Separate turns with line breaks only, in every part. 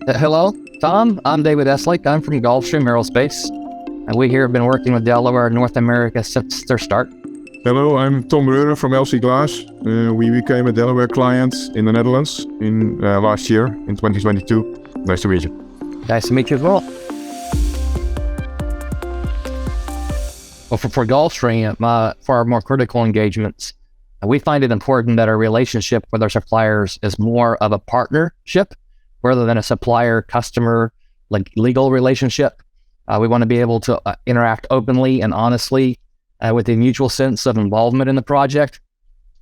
Hello, Tom. I'm David Eslick. I'm from Gulfstream Aerospace, and we here have been working with Delaware in North America since their start.
Hello, I'm Tom Breure from LC Glass. We became a Delaware client in the Netherlands in last year, in 2022. Nice to meet you.
Nice to meet you as well. Well, for Gulfstream, for our more critical engagements, we find it important that our relationship with our suppliers is more of a partnership rather than a supplier-customer legal relationship. We want to be able to interact openly and honestly with a mutual sense of involvement in the project.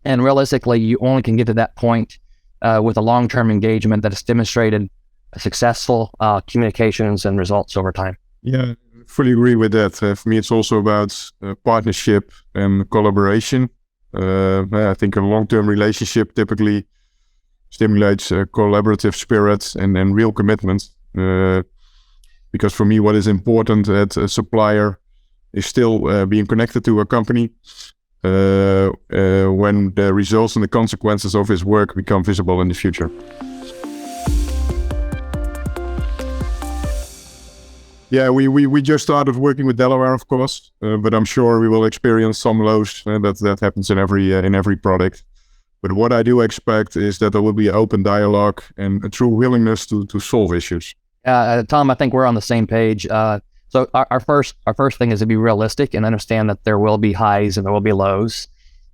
And realistically, you only can get to that point with a long-term engagement that has demonstrated successful communications and results over time.
Yeah, fully agree with that. For me, it's also about partnership and collaboration. I think a long-term relationship typically stimulates a collaborative spirit and real commitment. Because for me, what is important at a supplier is still being connected to a company when the results and the consequences of his work become visible in the future. Yeah, we just started working with Delaware, of course, but I'm sure we will experience some lows. That happens in every product. But what I do expect is that there will be open dialogue and a true willingness to solve issues.
Tom, I think we're on the same page. So our first thing is to be realistic and understand that there will be highs and there will be lows.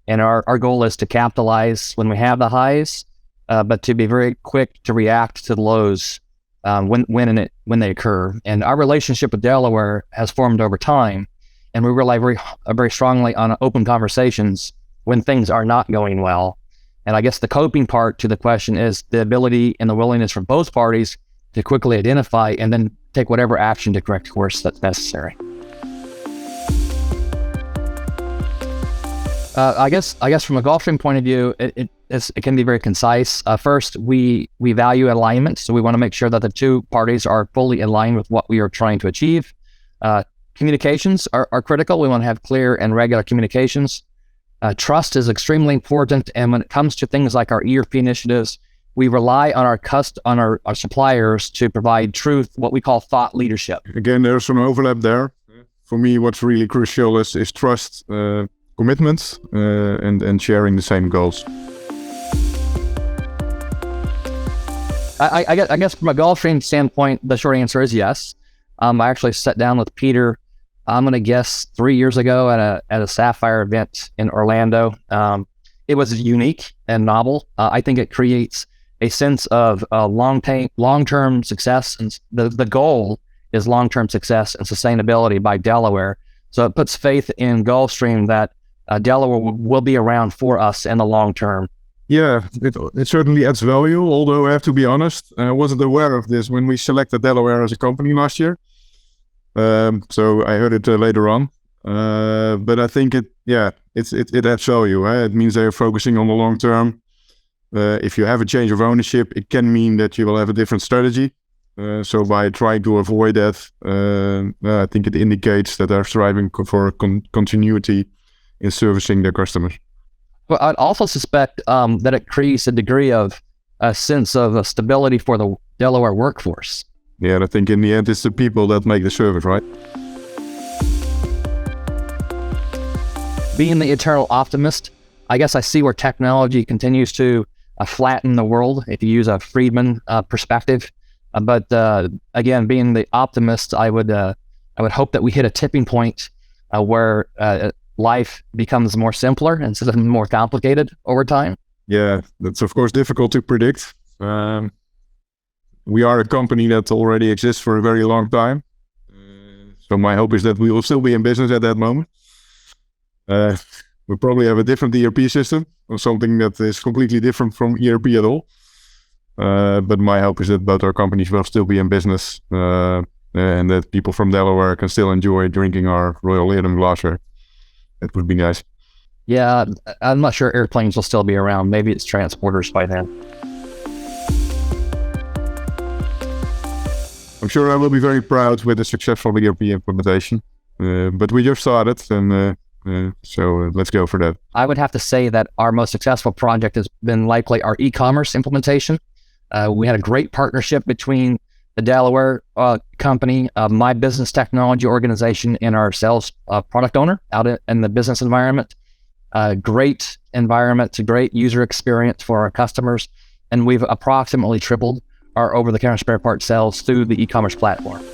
And our goal is to capitalize when we have the highs, but to be very quick to react to the lows when they occur. And our relationship with Delaware has formed over time, and we rely very strongly on open conversations when things are not going well. And I guess the coping part to the question is the ability and the willingness from both parties to quickly identify and then take whatever action to correct course that's necessary. I guess from a Gulfstream point of view, it can be very concise. First, we value alignment, so we want to make sure that the two parties are fully aligned with what we are trying to achieve. Communications are critical. We want to have clear and regular communications. Trust is extremely important, and when it comes to things like our ERP initiatives, we rely on our suppliers to provide what we call thought leadership.
Again, there's some overlap there. For me, what's really crucial is trust, commitment, and sharing the same goals.
I guess from a Gulfstream standpoint, the short answer is yes. I actually sat down with Peter, I'm going to guess 3 years ago at a Sapphire event in Orlando. It was unique and novel. I think it creates a sense of long-term success, and the goal is long-term success and sustainability by Delaware. So it puts faith in Gulfstream that Delaware will be around for us in the long term.
Yeah, it certainly adds value, although I have to be honest, I wasn't aware of this when we selected Delaware as a company last year. So I heard it later on. But I think it adds value. It means they're focusing on the long term. If you have a change of ownership, it can mean that you will have a different strategy. So by trying to avoid that, I think it indicates that they're striving for continuity in servicing their customers.
Well, I'd also suspect that it creates a degree of a sense of stability for the Delaware workforce.
Yeah, I think in the end, it's the people that make the service, right?
Being the eternal optimist, I guess I see where technology continues to flatten the world, if you use a Friedman perspective. But again, being the optimist, I would hope that we hit a tipping point where life becomes more simpler instead of more complicated over time.
Yeah, that's of course difficult to predict. We are a company that already exists for a very long time. So my hope is that we will still be in business at that moment. We probably have a different ERP system or something that is completely different from ERP at all. But my hope is that both our companies will still be in business and that people from Delaware can still enjoy drinking our Royal Leerdam glassware. That would be nice.
Yeah, I'm not sure airplanes will still be around. Maybe it's transporters by then.
I'm sure I will be very proud with the successful ERP implementation. But we just started, and so let's go for that.
I would have to say that our most successful project has been likely our e-commerce implementation. We had a great partnership between the Delaware company, my business technology organization, and our sales product owner out in the business environment. Great environment, it's a great user experience for our customers, and we've approximately tripled our over-the-counter spare parts sales through the e-commerce platform.